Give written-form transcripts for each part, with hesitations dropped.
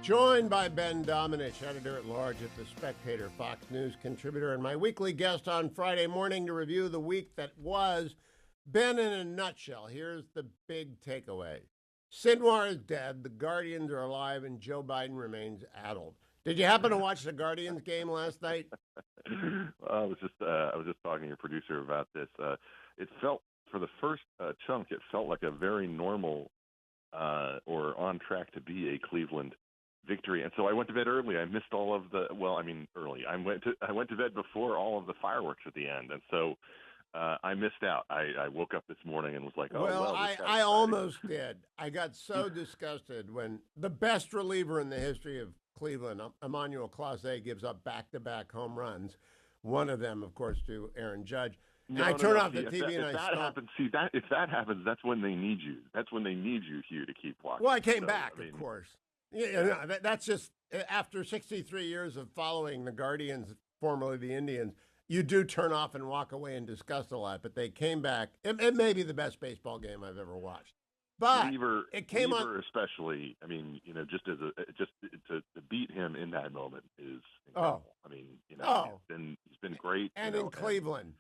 Joined by Ben Domenech, editor-at-large at The Spectator, Fox News contributor, and my weekly guest on Friday morning to review the week that was. Ben, in a nutshell, here's the big takeaway. Sinwar is dead, the Guardians are alive, and Joe Biden remains addled. Did you happen to watch the Guardians game last night? I was just talking to your producer about this. It felt, for the first chunk, it felt like a very normal or on track to be a Cleveland victory. And so I went to bed early. I missed all of the, early. I went to bed before all of the fireworks at the end. And so I missed out. I woke up this morning and was like, I almost did. I got so disgusted when the best reliever in the history of Cleveland, Emmanuel Clase, gives up back-to-back home runs. One of them, of course, to Aaron Judge. I turn off the TV and I stop. If that happens, that's when they need you. That's when they need you, Hugh, to keep watching. Well, I came back, of course. Yeah, that's just after 63 years of following the Guardians, formerly the Indians. You do turn off and walk away in disgust a lot, but they came back. It may be the best baseball game I've ever watched. But it came on, especially. I mean, just to beat him in that moment is incredible. He's been great. And in Cleveland,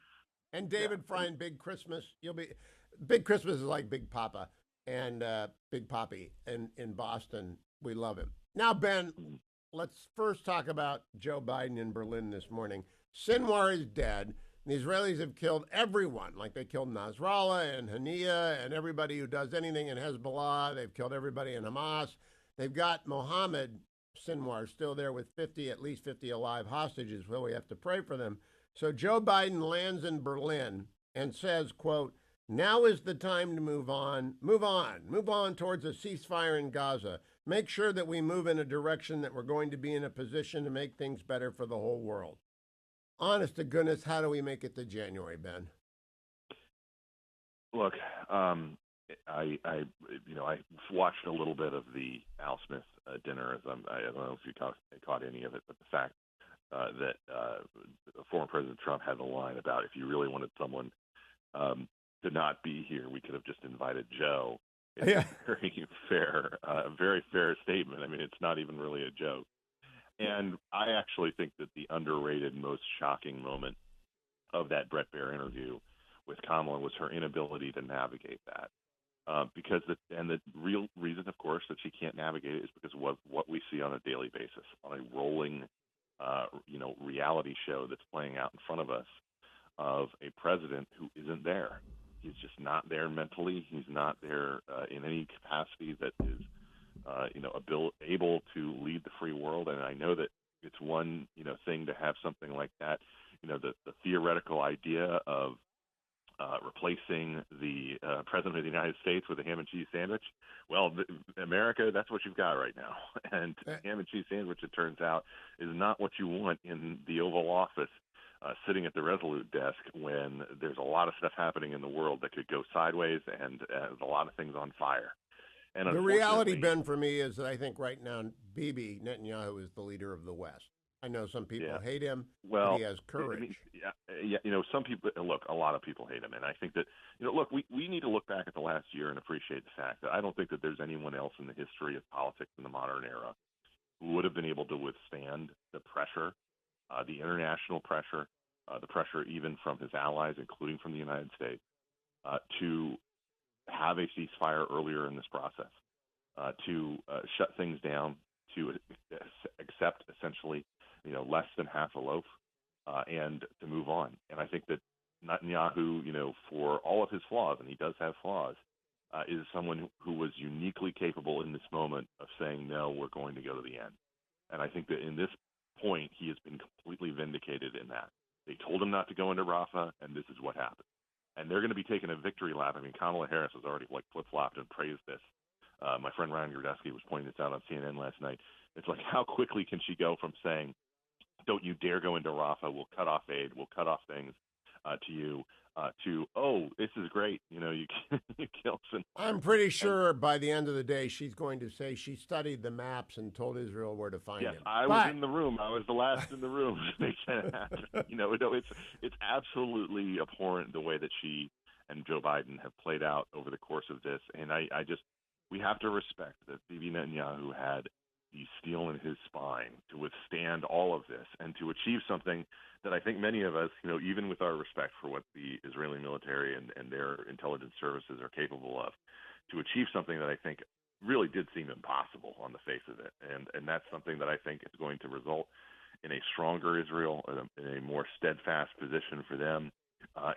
and David Frye, Big Christmas. Big Christmas is like Big Papa and Big Papi in Boston. We love him. Now, Ben, let's first talk about Joe Biden in Berlin this morning. Sinwar is dead. The Israelis have killed everyone, like they killed Nasrallah and Haniya and everybody who does anything in Hezbollah. They've killed everybody in Hamas. They've got Mohammed Sinwar still there with at least 50 alive hostages. Well, we have to pray for them. So Joe Biden lands in Berlin and says, quote, "Now is the time to move on towards a ceasefire in Gaza. Make sure that we move in a direction that we're going to be in a position to make things better for the whole world." Honest to goodness, how do we make it to January, Ben? Look, I watched a little bit of the Al Smith dinner. I don't know if you caught any of it, but the fact that former President Trump had the line about, if you really wanted someone to not be here, we could have just invited Joe. It's a very fair statement. I mean, it's not even really a joke. And I actually think that the underrated, most shocking moment of that Bret Baier interview with Kamala was her inability to navigate that. Because the real reason, of course, that she can't navigate it is because of what we see on a daily basis, on a rolling, reality show that's playing out in front of us of a president who isn't there. He's just not there mentally. He's not there in any capacity that is able to lead the free world. And I know that it's one, thing to have something like that, the theoretical idea of replacing the president of the United States with a ham and cheese sandwich. Well, America, that's what you've got right now. And ham and cheese sandwich, it turns out, is not what you want in the Oval Office, sitting at the Resolute desk when there's a lot of stuff happening in the world that could go sideways and a lot of things on fire. And the reality, Ben, for me is that I think right now Bibi Netanyahu is the leader of the West. I know some people hate him, but he has courage. Some people, look, a lot of people hate him. And I think that, we need to look back at the last year and appreciate the fact that I don't think that there's anyone else in the history of politics in the modern era who would have been able to withstand the pressure, the international pressure, the pressure even from his allies, including from the United States, to have a ceasefire earlier in this process, to shut things down, to accept essentially, less than half a loaf, and to move on. And I think that Netanyahu, for all of his flaws, and he does have flaws, is someone who was uniquely capable in this moment of saying, no, we're going to go to the end. And I think that in this point, he has been completely vindicated in that. They told him not to go into Rafah, and this is what happened. And they're going to be taking a victory lap. I mean, Kamala Harris has already flip-flopped and praised this. My friend Ryan Grodowski was pointing this out on CNN last night. It's like, how quickly can she go from saying, don't you dare go into Rafah, we'll cut off aid, we'll cut off things to you, to, oh, this is great, you kill some. I'm pretty sure by the end of the day she's going to say she studied the maps and told Israel where to find him. Yes, I was in the room. I was the last in the room to make that happen. It's absolutely abhorrent the way that she and Joe Biden have played out over the course of this. And we have to respect that Bibi Netanyahu had steel in his spine to withstand all of this and to achieve something that I think many of us, even with our respect for what the Israeli military and their intelligence services are capable of, to achieve something that I think really did seem impossible on the face of it. And that's something that I think is going to result in a stronger Israel, in a more steadfast position for them,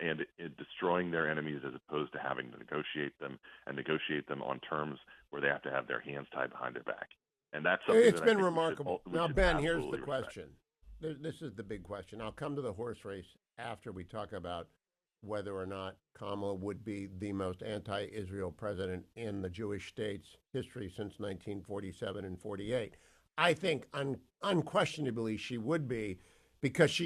and in destroying their enemies as opposed to having to negotiate them on terms where they have to have their hands tied behind their back. And that's something it's that been I think remarkable. we Now, should Ben, here's the absolutely question. This is the big question. I'll come to the horse race after we talk about whether or not Kamala would be the most anti-Israel president in the Jewish state's history since 1947 and 48. I think unquestionably she would be, because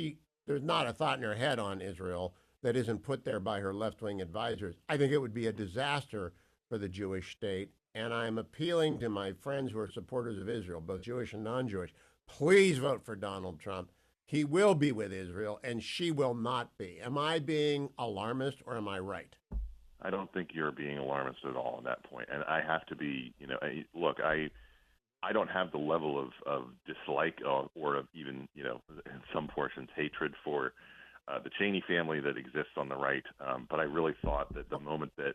there's not a thought in her head on Israel that isn't put there by her left-wing advisors. I think it would be a disaster for the Jewish state, and I'm appealing to my friends who are supporters of Israel, both Jewish and non-Jewish. Please vote for Donald Trump. He will be with Israel, and she will not be. Am I being alarmist, or am I right? I don't think you're being alarmist at all on that point. And I have to be, look, I don't have the level of dislike or of even, in some portions, hatred for the Cheney family that exists on the right. But I really thought that the moment that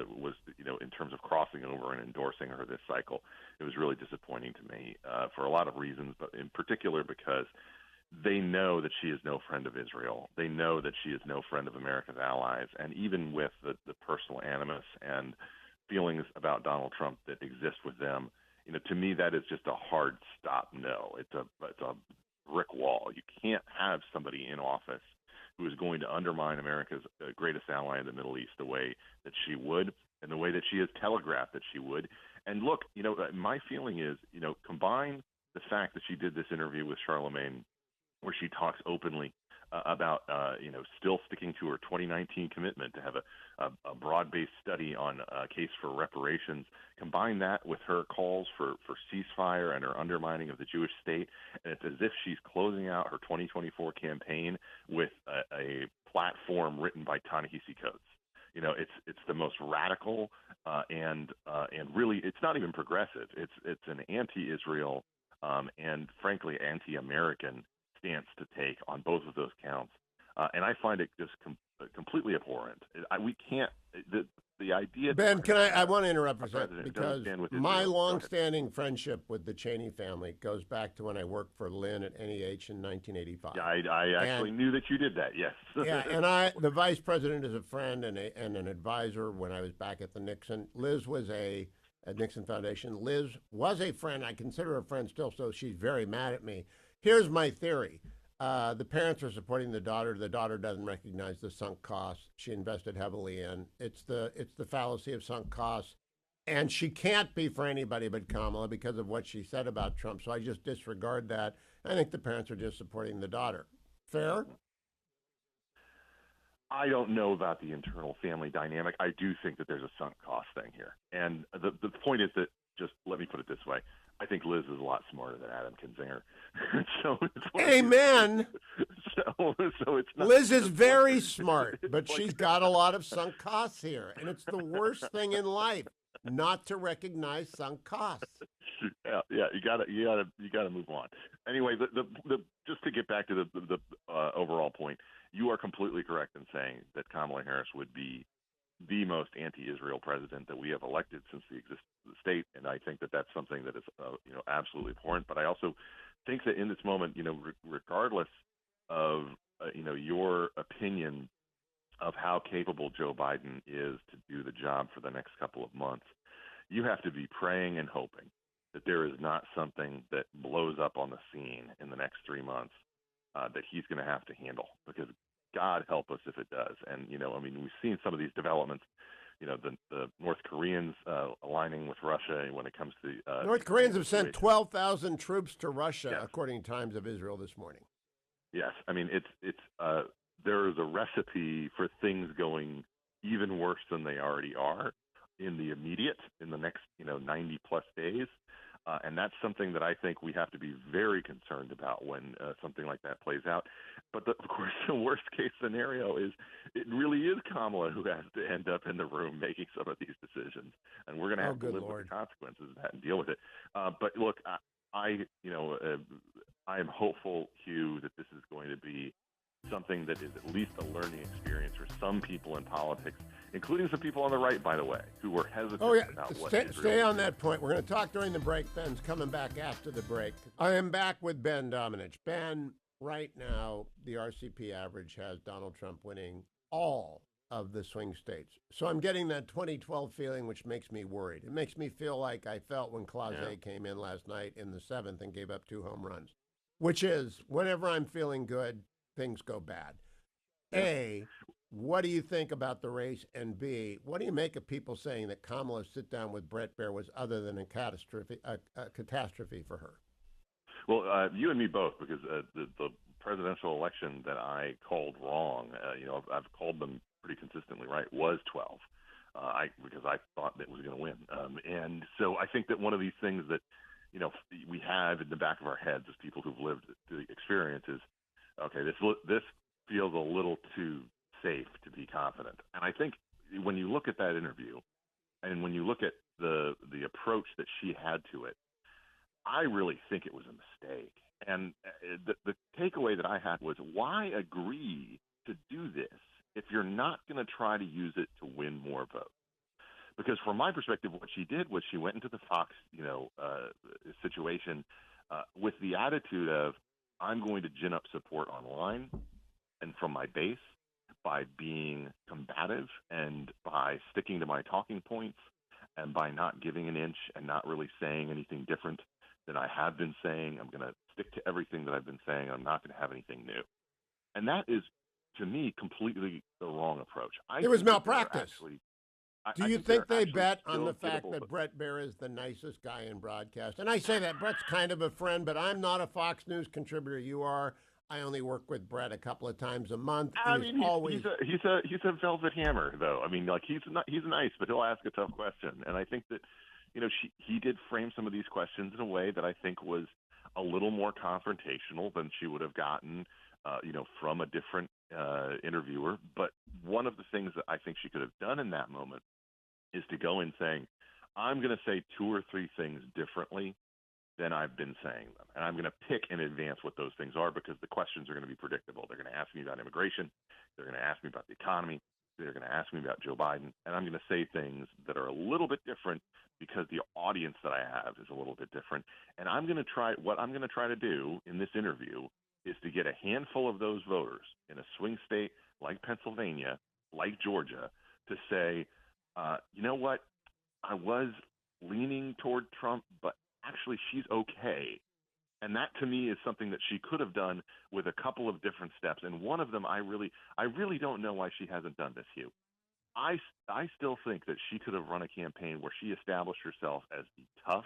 was, in terms of crossing over and endorsing her this cycle, it was really disappointing to me for a lot of reasons, but in particular because they know that she is no friend of Israel. They know that she is no friend of America's allies. And even with the personal animus and feelings about Donald Trump that exist with them, to me, that is just a hard stop no. It's a brick wall. You can't have somebody in office who is going to undermine America's greatest ally in the Middle East the way that she would and the way that she has telegraphed that she would. And look, my feeling is, combine the fact that she did this interview with Charlemagne where she talks openly about, still sticking to her 2019 commitment to have a broad-based study on a case for reparations. Combine that with her calls for ceasefire and her undermining of the Jewish state, and it's as if she's closing out her 2024 campaign with a platform written by Ta-Nehisi Coates. It's the most radical and really, it's not even progressive. It's an anti-Israel and frankly anti-American stance to take on both of those counts, and I find it just completely abhorrent. We can't. The idea. Ben, I want to interrupt for a second because my long-standing friendship with the Cheney family goes back to when I worked for Lynn at NEH in 1985. Yeah, I actually knew that you did that. Yes. Yeah, and the vice president is a friend and an advisor when I was back at the Nixon. Liz was at Nixon Foundation. Liz was a friend. I consider her a friend still, so she's very mad at me. Here's my theory. The parents are supporting the daughter. The daughter doesn't recognize the sunk costs she invested heavily in. It's the fallacy of sunk costs. And she can't be for anybody but Kamala because of what she said about Trump. So I just disregard that. I think the parents are just supporting the daughter. Fair? I don't know about the internal family dynamic. I do think that there's a sunk cost thing here. And the point is that, just let me put it this way, I think Liz is a lot smarter than Adam Kinzinger. Amen. So it's not. Liz is very smart, but she's got a lot of sunk costs here, and it's the worst thing in life not to recognize sunk costs. Yeah, you gotta move on. Anyway, the just to get back to the overall point, you are completely correct in saying that Kamala Harris would be the most anti-Israel president that we have elected since the existence of the state, and I think that that's something that is absolutely abhorrent. But I also think that in this moment, regardless of your opinion of how capable Joe Biden is to do the job for the next couple of months, you have to be praying and hoping that there is not something that blows up on the scene in the next 3 months that he's going to have to handle, because God help us if it does. And, we've seen some of these developments, the North Koreans aligning with Russia when it comes to North Koreans have sent 12,000 troops to Russia, yes, according to Times of Israel this morning. Yes. There is a recipe for things going even worse than they already are in the next, 90 plus days. And that's something that I think we have to be very concerned about when something like that plays out. But of course, the worst case scenario is it really is Kamala who has to end up in the room making some of these decisions. And we're going to have to live with the consequences of that and deal with it. But look, I am hopeful, Hugh, that this is going to be something that is at least a learning experience for some people in politics, including some people on the right, by the way, who were hesitant about what Stay on that point. We're going to talk during the break. Ben's coming back after the break. I am back with Ben Domenech. Ben, right now, the RCP average has Donald Trump winning all of the swing states. So I'm getting that 2012 feeling, which makes me worried. It makes me feel like I felt when Clauset came in last night in the 7th and gave up 2 home runs, which is whenever I'm feeling good, things go bad. A, what do you think about the race? And B, what do you make of people saying that Kamala's sit down with Bret Baier was other than a catastrophe for her? Well, you and me both, because the presidential election that I called wrong, I've called them pretty consistently right, was 12, because I thought that it was going to win. And so I think that one of these things that, we have in the back of our heads as people who've lived the experience is, okay, this feels a little too safe to be confident. And I think when you look at that interview and when you look at the approach that she had to it, I really think it was a mistake. And the takeaway that I had was, why agree to do this if you're not going to try to use it to win more votes? Because from my perspective, what she did was she went into the Fox, situation with the attitude of, I'm going to gin up support online and from my base by being combative and by sticking to my talking points and by not giving an inch and not really saying anything different than I have been saying. I'm going to stick to everything that I've been saying. I'm not going to have anything new. And that is, to me, completely the wrong approach. It was malpractice. Do you think they bet on the fact that Bret Baier is the nicest guy in broadcast? And I say that Bret's kind of a friend, but I'm not a Fox News contributor. You are. I only work with Bret a couple of times a month. He's a velvet hammer, though. I mean, like he's nice, but he'll ask a tough question. And I think that, he did frame some of these questions in a way that I think was a little more confrontational than she would have gotten, from a different interviewer. But one of the things that I think she could have done in that moment is to go in saying, I'm going to say 2 or 3 things differently than I've been saying them. And I'm going to pick in advance what those things are, because the questions are going to be predictable. They're going to ask me about immigration. They're going to ask me about the economy. They're going to ask me about Joe Biden. And I'm going to say things that are a little bit different because the audience that I have is a little bit different. And what I'm going to try to do in this interview is to get a handful of those voters in a swing state like Pennsylvania, like Georgia, to say, you know what, I was leaning toward Trump, but actually she's okay. And that, to me, is something that she could have done with a couple of different steps. And one of them, I really don't know why she hasn't done this, Hugh. I still think that she could have run a campaign where she established herself as the tough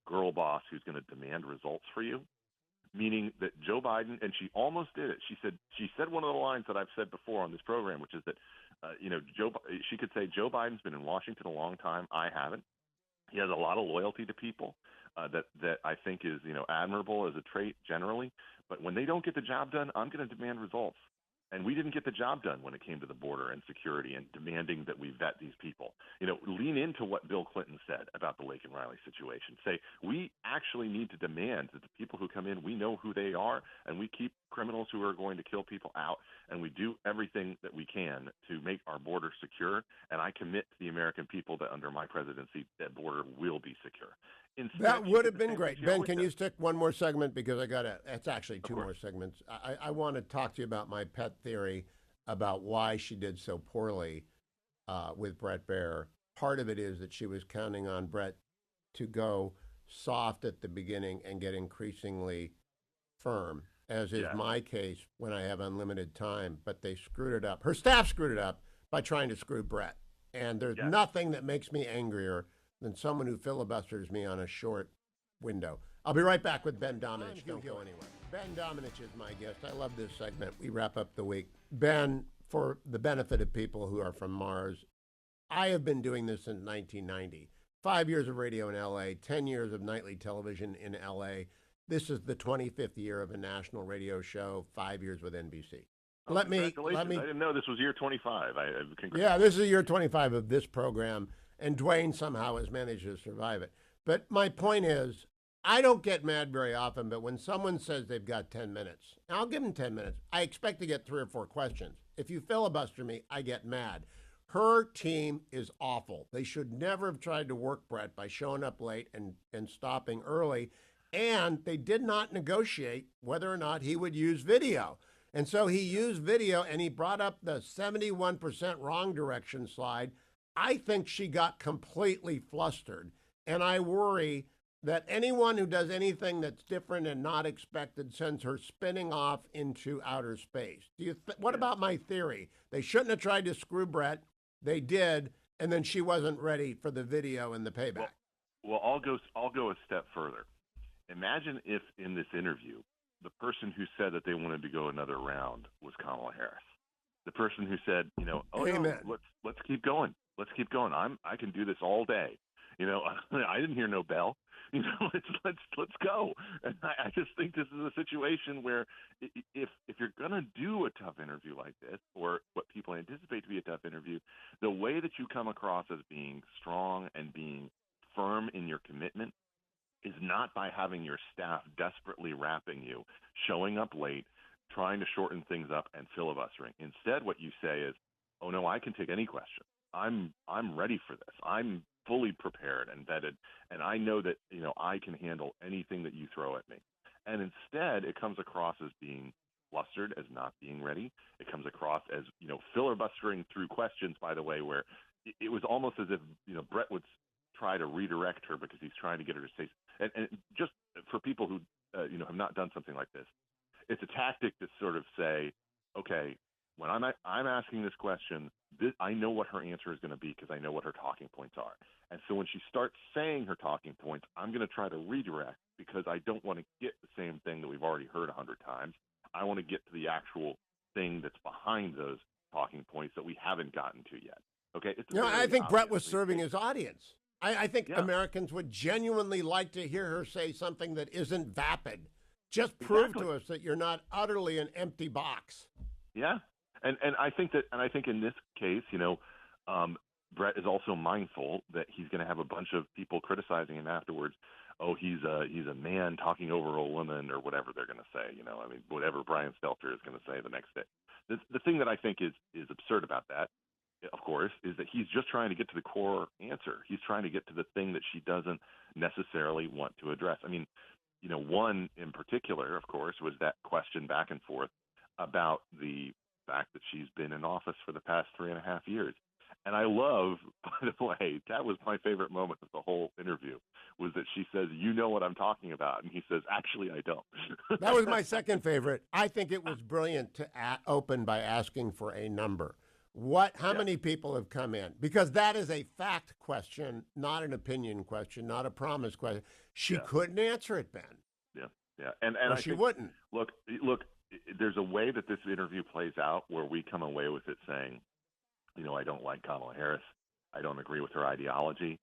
girl boss who's going to demand results for you, meaning that Joe Biden, and she almost did it. She said one of the lines that I've said before on this program, which is that, she could say, Joe Biden's been in Washington a long time. I haven't. He has a lot of loyalty to people that I think is, admirable as a trait generally. But when they don't get the job done, I'm going to demand results. And we didn't get the job done when it came to the border and security and demanding that we vet these people. Lean into what Bill Clinton said about the Laken Riley situation. Say, we actually need to demand that the people who come in, we know who they are, and we keep criminals who are going to kill people out, and we do everything that we can to make our border secure. And I commit to the American people that under my presidency, that border will be secure. Instead, that would have been great. Ben, can you stick one more segment? Because it's actually 2 more segments. I want to talk to you about my pet theory about why she did so poorly with Bret Baier. Part of it is that she was counting on Bret to go soft at the beginning and get increasingly firm, as is my case when I have unlimited time. But they screwed it up. Her staff screwed it up by trying to screw Bret. And there's nothing that makes me angrier than someone who filibusters me on a short window. I'll be right back with Ben Domenech. Don't go anywhere. Ben Domenech is my guest. I love this segment. We wrap up the week. Ben, for the benefit of people who are from Mars, I have been doing this since 1990. 5 years of radio in L.A., 10 years of nightly television in L.A. This is the 25th year of a national radio show, 5 years with NBC. Let me. I didn't know this was year 25. Yeah, this is year 25 of this program. And Dwayne somehow has managed to survive it. But my point is, I don't get mad very often, but when someone says they've got 10 minutes, I'll give them 10 minutes. I expect to get 3 or 4 questions. If you filibuster me, I get mad. Her team is awful. They should never have tried to work Bret by showing up late and stopping early. And they did not negotiate whether or not he would use video. And so he used video, and he brought up the 71% wrong direction slide. I think she got completely flustered. And I worry that anyone who does anything that's different and not expected sends her spinning off into outer space. What about my theory? They shouldn't have tried to screw Bret. They did, and then she wasn't ready for the video and the payback. Well, I'll go a step further. Imagine if in this interview, the person who said that they wanted to go another round was Kamala Harris. The person who said, Amen. No, let's keep going. Let's keep going. I can do this all day. I didn't hear no bell. Let's go. And I just think this is a situation where if you're gonna do a tough interview like this, or what people anticipate to be a tough interview, the way that you come across as being strong and being firm in your commitment is not by having your staff desperately wrapping you, showing up late, trying to shorten things up and filibustering. Instead, what you say is, "Oh no, I can take any question. I'm ready for this. I'm fully prepared and vetted, and I know that I can handle anything that you throw at me." And instead, it comes across as being flustered, as not being ready. It comes across as filibustering through questions. By the way, where it was almost as if Bret would try to redirect her because he's trying to get her to say. And just for people who have not done something like this, it's a tactic to sort of say, okay, when I'm asking this question, I know what her answer is going to be because I know what her talking points are. And so when she starts saying her talking points, I'm going to try to redirect because I don't want to get the same thing that we've already heard 100 times. I want to get to the actual thing that's behind those talking points that we haven't gotten to yet. Okay. I think Bret was serving his audience. I think Americans would genuinely like to hear her say something that isn't vapid. Just prove to us that you're not utterly an empty box. Yeah. And I think in this case, Bret is also mindful that he's going to have a bunch of people criticizing him afterwards. Oh, he's a man talking over a woman, or whatever they're going to say. Whatever Brian Stelter is going to say the next day. The thing that I think is absurd about that, of course, is that he's just trying to get to the core answer. He's trying to get to the thing that she doesn't necessarily want to address. One in particular, of course, was that question back and forth about the fact that she's been in office for the past 3.5 years. And I love, by the way, that was my favorite moment of the whole interview, was that she says, "You know what I'm talking about," and he says, "Actually, I don't." That was my second favorite. I think it was brilliant to open by asking for a number. How many people have come in? Because that is a fact question, not an opinion question, not a promise question. She couldn't answer it, Ben. Yeah. And she wouldn't. Look, there's a way that this interview plays out where we come away with it saying, I don't like Kamala Harris. I don't agree with her ideology,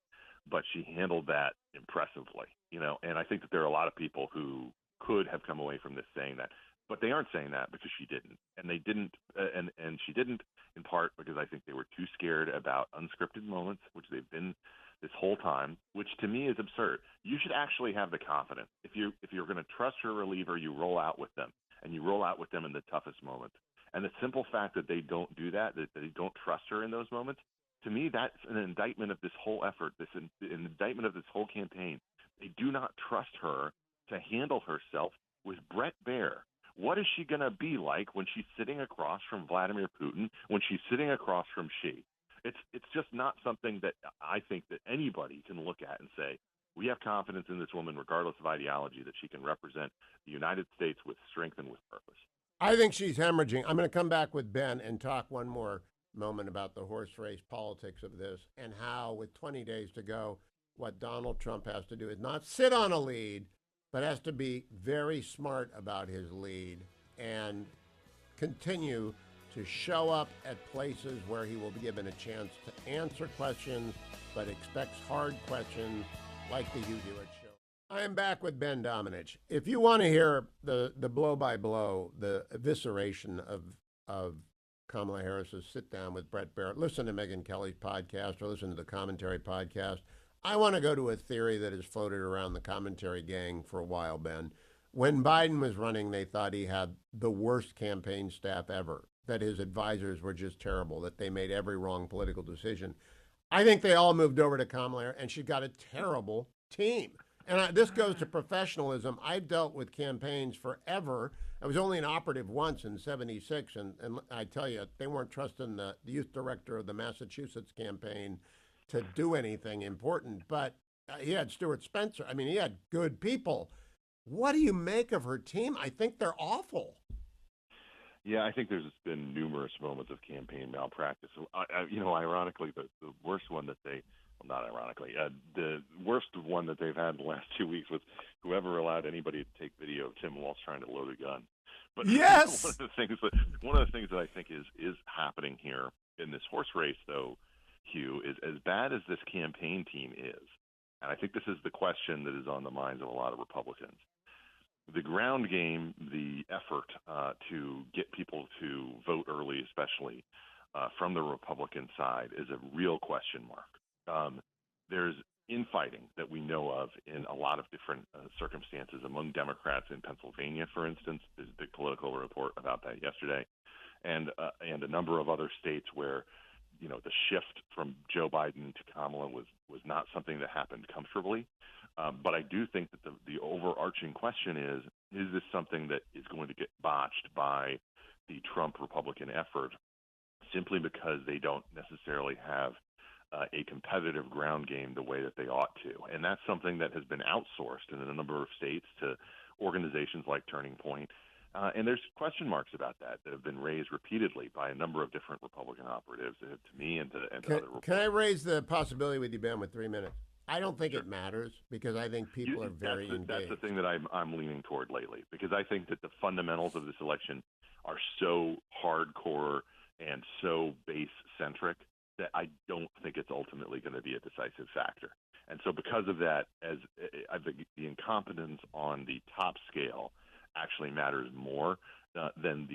but she handled that impressively, and I think that there are a lot of people who could have come away from this saying that, but they aren't saying that because she didn't. And they didn't, and she didn't in part because I think they were too scared about unscripted moments, which they've been this whole time, which to me is absurd. You should actually have the confidence. If you're going to trust your reliever, you roll out with them, and you roll out with them in the toughest moments. And the simple fact that they don't do that they don't trust her in those moments, to me, that's an indictment of this whole effort, an indictment of this whole campaign. They do not trust her to handle herself with Bret Baier. What is she going to be like when she's sitting across from Vladimir Putin, when she's sitting across from Xi? It's just not something that I think that anybody can look at and say, we have confidence in this woman, regardless of ideology, that she can represent the United States with strength and with purpose. I think she's hemorrhaging. I'm going to come back with Ben and talk one more moment about the horse race politics of this and how, with 20 days to go, what Donald Trump has to do is not sit on a lead, but has to be very smart about his lead and continue to show up at places where he will be given a chance to answer questions, but expects hard questions like the Hugh show. I am back with Ben Domenech. If you want to hear the blow-by-blow, the evisceration of Kamala Harris's sit-down with Bret Baier, listen to Megyn Kelly's podcast or listen to the Commentary podcast. I want to go to a theory that has floated around the commentary gang for a while, Ben. When Biden was running, they thought he had the worst campaign staff ever, that his advisors were just terrible, that they made every wrong political decision. I think they all moved over to Kamala, and she got a terrible team. And this goes to professionalism. I've dealt with campaigns forever. I was only an operative once in '76, and I tell you, they weren't trusting the youth director of the Massachusetts campaign to do anything important. But he had Stuart Spencer. I mean, he had good people. What do you make of her team? I think they're awful. Yeah, I think there's been numerous moments of campaign malpractice. Ironically, the worst one that they, well, not ironically, the worst one that they've had in the last 2 weeks was whoever allowed anybody to take video of Tim Walz trying to load a gun. But yes, one of the things that I think is happening here in this horse race, though, Hugh, is as bad as this campaign team is, and I think this is the question that is on the minds of a lot of Republicans. The ground game, the effort to get people to vote early, especially from the Republican side, is a real question mark. There's infighting that we know of in a lot of different circumstances among Democrats in Pennsylvania, for instance. There's a big political report about that yesterday, and a number of other states where the shift from Joe Biden to Kamala was not something that happened comfortably. But I do think that the overarching question is this something that is going to get botched by the Trump Republican effort simply because they don't necessarily have a competitive ground game the way that they ought to? And that's something that has been outsourced in a number of states to organizations like Turning Point. And there's question marks about that have been raised repeatedly by a number of different Republican operatives, to me and to other Republicans. Can I raise the possibility with you, Ben, with 3 minutes? I don't think it matters because I think people are very engaged. That's the thing that I'm leaning toward lately, because I think that the fundamentals of this election are so hardcore and so base-centric that I don't think it's ultimately going to be a decisive factor. And so because of that, I think the incompetence on the top scale actually matters more than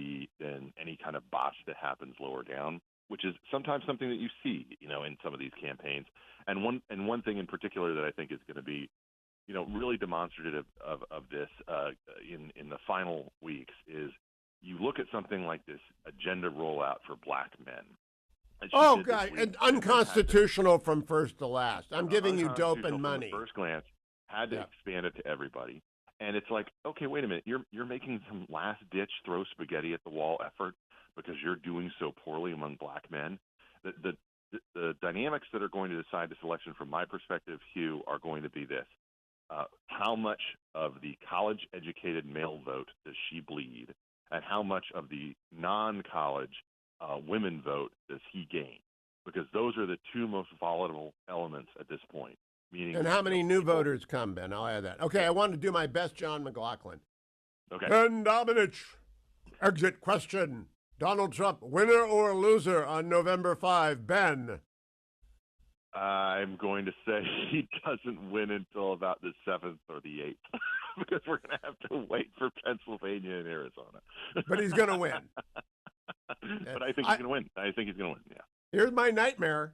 any kind of botch that happens lower down, which is sometimes something that you see, in some of these campaigns. And one thing in particular that I think is going to be, really demonstrative of this in the final weeks is you look at something like this agenda rollout for black men. Oh, God, and unconstitutional from first to last. I'm giving you dope and money. From the first glance, had to expand it to everybody. And it's like, okay, wait a minute. You're making some last-ditch throw spaghetti at the wall effort because you're doing so poorly among black men. The dynamics that are going to decide this election, from my perspective, Hugh, are going to be this. How much of the college-educated male vote does she bleed, and how much of the non-college women vote does he gain? Because those are the two most volatile elements at this point. And how many new voters come, Ben? I'll add that. Okay, I want to do my best John McLaughlin. Okay. Ben Domenech, exit question. Donald Trump, winner or loser on November 5? Ben. I'm going to say he doesn't win until about the 7th or the 8th because we're going to have to wait for Pennsylvania and Arizona. But he's going to win. But I think he's going to win. I think he's going to win, yeah. Here's my nightmare,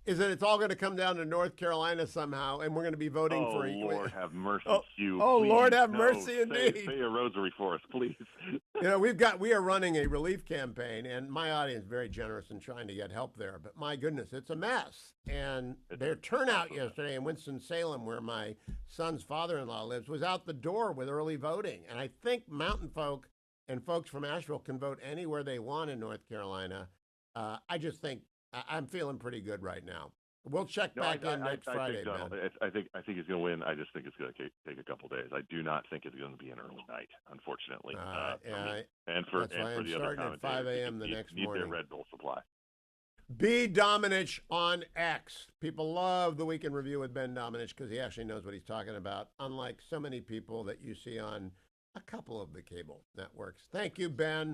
is that it's all going to come down to North Carolina somehow, and we're going to be voting for... Oh, Lord have mercy, Hugh. Oh, please, Lord have mercy, indeed. Say a rosary for us, please. We are running a relief campaign, and my audience is very generous in trying to get help there. But my goodness, it's a mess. And their turnout yesterday in Winston-Salem, where my son's father-in-law lives, was out the door with early voting. And I think mountain folk and folks from Asheville can vote anywhere they want in North Carolina. I just think I'm feeling pretty good right now. We'll check back in next Friday, Ben. I think he's going to win. I just think it's going to take a couple days. I do not think it's going to be an early night, unfortunately. For the other commentators, at 5 a.m. the next morning. Need their Red Bull supply. B. Domenech on X. People love the Weekend Review with Ben Domenech because he actually knows what he's talking about, unlike so many people that you see on a couple of the cable networks. Thank you, Ben.